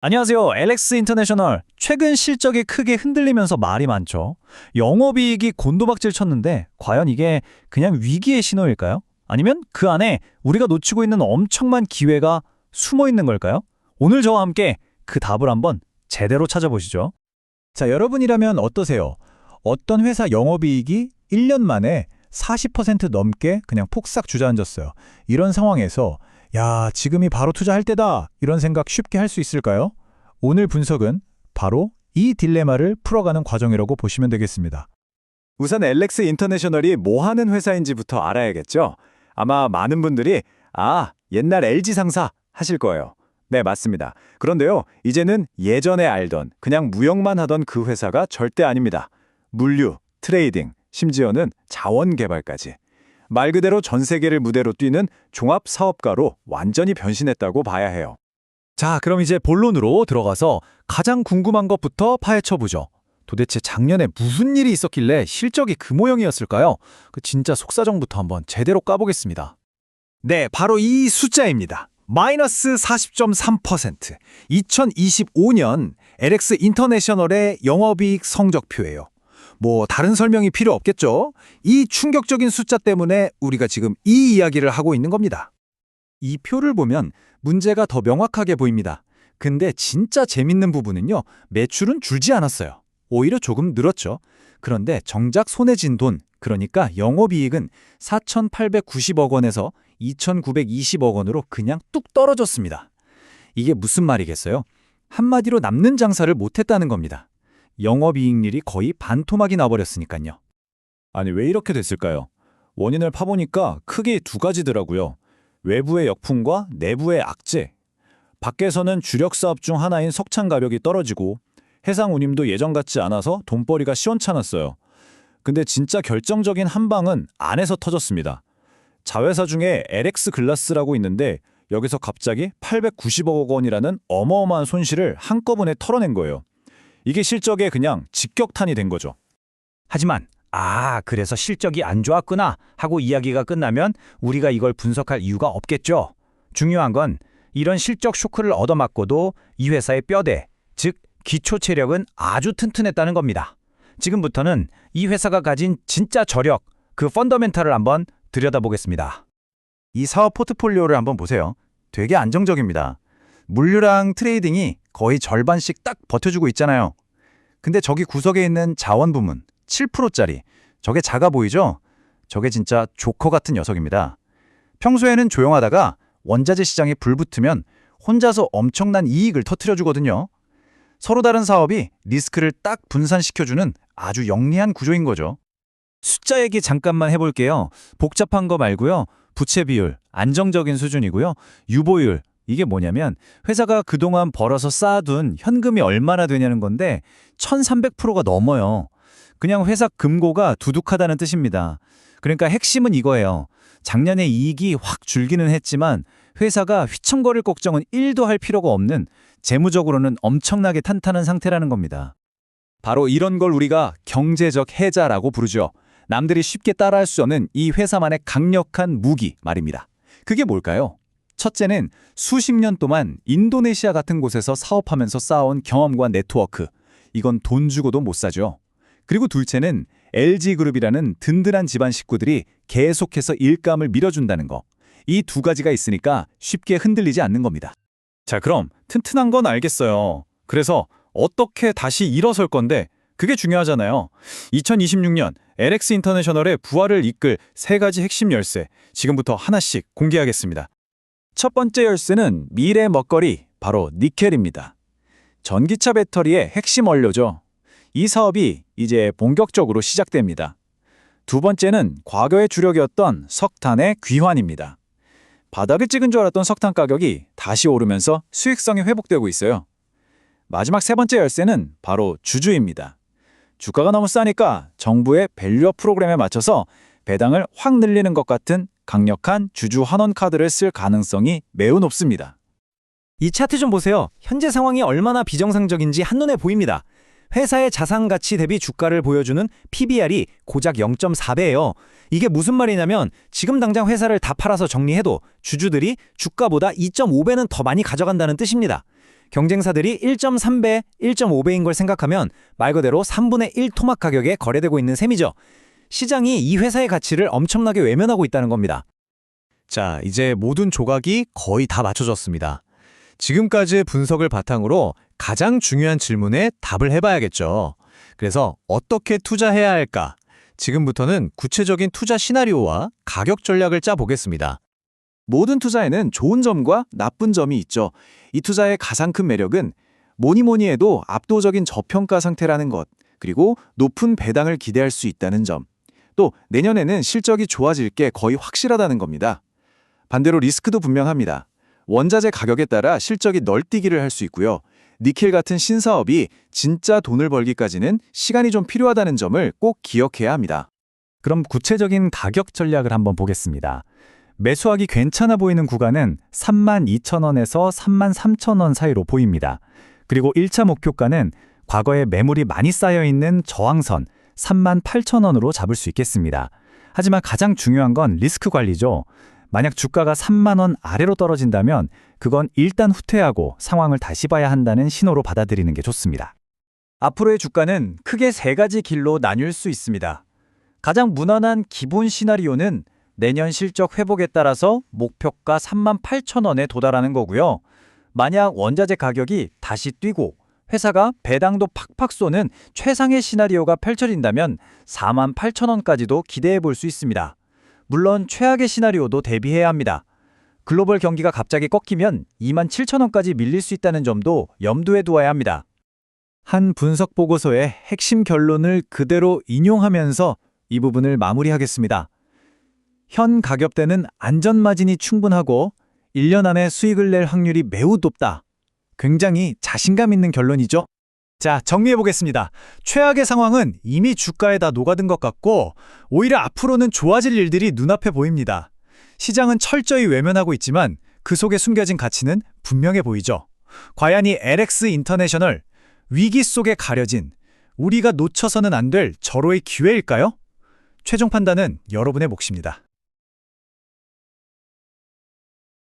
안녕하세요. LX 인터내셔널. 최근 실적이 크게 흔들리면서 말이 많죠. 영업이익이 곤두박질 쳤는데 과연 이게 그냥 위기의 신호일까요? 아니면 그 안에 우리가 놓치고 있는 엄청난 기회가 숨어 있는 걸까요? 오늘 저와 함께 그 답을 한번 제대로 찾아보시죠. 자, 여러분이라면 어떠세요? 어떤 회사 영업이익이 1년 만에 40% 넘게 그냥 폭삭 주저앉았어요. 이런 상황에서 야, 지금이 바로 투자할 때다. 이런 생각 쉽게 할 수 있을까요? 오늘 분석은 바로 이 딜레마를 풀어가는 과정이라고 보시면 되겠습니다. 우선 LX 인터내셔널이 뭐 하는 회사인지부터 알아야겠죠? 아마 많은 분들이 옛날 LG 상사 하실 거예요. 네, 맞습니다. 그런데요, 이제는 예전에 알던 그냥 무역만 하던 그 회사가 절대 아닙니다. 물류, 트레이딩, 심지어는 자원 개발까지. 말 그대로 전 세계를 무대로 뛰는 종합 사업가로 완전히 변신했다고 봐야 해요. 자, 그럼 이제 본론으로 들어가서 가장 궁금한 것부터 파헤쳐보죠. 도대체 작년에 무슨 일이 있었길래 실적이 그 모형이었을까요? 그 진짜 속사정부터 한번 제대로 까보겠습니다. 네, 바로 이 숫자입니다. 마이너스 40.3%. 2025년 LX 인터내셔널의 영업이익 성적표예요. 뭐 다른 설명이 필요 없겠죠? 이 충격적인 숫자 때문에 우리가 지금 이 이야기를 하고 있는 겁니다. 이 표를 보면 문제가 더 명확하게 보입니다. 근데 진짜 재밌는 부분은요, 매출은 줄지 않았어요. 오히려 조금 늘었죠. 그런데 정작 손에 쥔 돈, 그러니까 영업이익은 4,890억 원에서 2,920억 원으로 그냥 뚝 떨어졌습니다. 이게 무슨 말이겠어요? 한마디로 남는 장사를 못했다는 겁니다. 영업이익률이 거의 반토막이 나버렸으니까요. 아니, 왜 이렇게 됐을까요? 원인을 파보니까 크게 두 가지더라고요. 외부의 역풍과 내부의 악재. 밖에서는 주력 사업 중 하나인 석탄 가격이 떨어지고 해상 운임도 예전 같지 않아서 돈벌이가 시원찮았어요. 근데 진짜 결정적인 한 방은 안에서 터졌습니다. 자회사 중에 LX 글라스라고 있는데 여기서 갑자기 890억 원이라는 어마어마한 손실을 한꺼번에 털어낸 거예요. 이게 실적에 그냥 직격탄이 된 거죠. 하지만 그래서 실적이 안 좋았구나 하고 이야기가 끝나면 우리가 이걸 분석할 이유가 없겠죠. 중요한 건 이런 실적 쇼크를 얻어맞고도 이 회사의 뼈대, 즉 기초 체력은 아주 튼튼했다는 겁니다. 지금부터는 이 회사가 가진 진짜 저력, 그 펀더멘탈을 한번 들여다보겠습니다. 이 사업 포트폴리오를 한번 보세요. 되게 안정적입니다. 물류랑 트레이딩이 거의 절반씩 딱 버텨주고 있잖아요. 근데 저기 구석에 있는 자원 부문 7%짜리, 저게 작아 보이죠? 저게 진짜 조커 같은 녀석입니다. 평소에는 조용하다가 원자재 시장에 불붙으면 혼자서 엄청난 이익을 터뜨려주거든요. 서로 다른 사업이 리스크를 딱 분산시켜주는 아주 영리한 구조인 거죠. 숫자 얘기 잠깐만 해볼게요. 복잡한 거 말고요. 부채 비율, 안정적인 수준이고요. 유보율, 이게 뭐냐면 회사가 그동안 벌어서 쌓아둔 현금이 얼마나 되냐는 건데 1300%가 넘어요. 그냥 회사 금고가 두둑하다는 뜻입니다. 그러니까 핵심은 이거예요. 작년에 이익이 확 줄기는 했지만 회사가 휘청거릴 걱정은 1도 할 필요가 없는, 재무적으로는 엄청나게 탄탄한 상태라는 겁니다. 바로 이런 걸 우리가 경제적 해자라고 부르죠. 남들이 쉽게 따라할 수 없는 이 회사만의 강력한 무기 말입니다. 그게 뭘까요? 첫째는 수십 년 동안 인도네시아 같은 곳에서 사업하면서 쌓아온 경험과 네트워크. 이건 돈 주고도 못 사죠. 그리고 둘째는 LG그룹이라는 든든한 집안 식구들이 계속해서 일감을 밀어준다는 거. 이 두 가지가 있으니까 쉽게 흔들리지 않는 겁니다. 자, 그럼 튼튼한 건 알겠어요. 그래서 어떻게 다시 일어설 건데 그게 중요하잖아요. 2026년 LX 인터내셔널의 부활을 이끌 세 가지 핵심 열쇠, 지금부터 하나씩 공개하겠습니다. 첫 번째 열쇠는 미래 먹거리, 바로 니켈입니다. 전기차 배터리의 핵심 원료죠. 이 사업이 이제 본격적으로 시작됩니다. 두 번째는 과거의 주력이었던 석탄의 귀환입니다. 바닥을 찍은 줄 알았던 석탄 가격이 다시 오르면서 수익성이 회복되고 있어요. 마지막 세 번째 열쇠는 바로 주주입니다. 주가가 너무 싸니까 정부의 밸류업 프로그램에 맞춰서 배당을 확 늘리는 것 같은 강력한 주주 환원 카드를 쓸 가능성이 매우 높습니다. 이 차트 좀 보세요. 현재 상황이 얼마나 비정상적인지 한눈에 보입니다. 회사의 자산 가치 대비 주가를 보여주는 PBR이 고작 0.4배예요. 이게 무슨 말이냐면 지금 당장 회사를 다 팔아서 정리해도 주주들이 주가보다 2.5배는 더 많이 가져간다는 뜻입니다. 경쟁사들이 1.3배, 1.5배인 걸 생각하면 말 그대로 3분의 1 토막 가격에 거래되고 있는 셈이죠. 시장이 이 회사의 가치를 엄청나게 외면하고 있다는 겁니다. 자, 이제 모든 조각이 거의 다 맞춰졌습니다. 지금까지의 분석을 바탕으로 가장 중요한 질문에 답을 해봐야겠죠. 그래서 어떻게 투자해야 할까? 지금부터는 구체적인 투자 시나리오와 가격 전략을 짜보겠습니다. 모든 투자에는 좋은 점과 나쁜 점이 있죠. 이 투자의 가장 큰 매력은 뭐니 해도 압도적인 저평가 상태라는 것, 그리고 높은 배당을 기대할 수 있다는 점, 또 내년에는 실적이 좋아질 게 거의 확실하다는 겁니다. 반대로 리스크도 분명합니다. 원자재 가격에 따라 실적이 널뛰기를 할 수 있고요. 니켈 같은 신사업이 진짜 돈을 벌기까지는 시간이 좀 필요하다는 점을 꼭 기억해야 합니다. 그럼 구체적인 가격 전략을 한번 보겠습니다. 매수하기 괜찮아 보이는 구간은 32,000원에서 33,000원 사이로 보입니다. 그리고 1차 목표가는 과거에 매물이 많이 쌓여 있는 저항선 38,000원으로 잡을 수 있겠습니다. 하지만 가장 중요한 건 리스크 관리죠. 만약 주가가 3만 원 아래로 떨어진다면 그건 일단 후퇴하고 상황을 다시 봐야 한다는 신호로 받아들이는 게 좋습니다. 앞으로의 주가는 크게 세 가지 길로 나뉠 수 있습니다. 가장 무난한 기본 시나리오는 내년 실적 회복에 따라서 목표가 38,000원에 도달하는 거고요. 만약 원자재 가격이 다시 뛰고 회사가 배당도 팍팍 쏘는 최상의 시나리오가 펼쳐진다면 48,000원까지도 기대해 볼 수 있습니다. 물론 최악의 시나리오도 대비해야 합니다. 글로벌 경기가 갑자기 꺾이면 27,000원까지 밀릴 수 있다는 점도 염두에 두어야 합니다. 한 분석 보고서의 핵심 결론을 그대로 인용하면서 이 부분을 마무리하겠습니다. 현 가격대는 안전마진이 충분하고 1년 안에 수익을 낼 확률이 매우 높다. 굉장히 자신감 있는 결론이죠. 자, 정리해보겠습니다. 최악의 상황은 이미 주가에 다 녹아든 것 같고 오히려 앞으로는 좋아질 일들이 눈앞에 보입니다. 시장은 철저히 외면하고 있지만 그 속에 숨겨진 가치는 분명해 보이죠. 과연 이 LX 인터내셔널, 위기 속에 가려진 우리가 놓쳐서는 안 될 절호의 기회일까요? 최종 판단은 여러분의 몫입니다.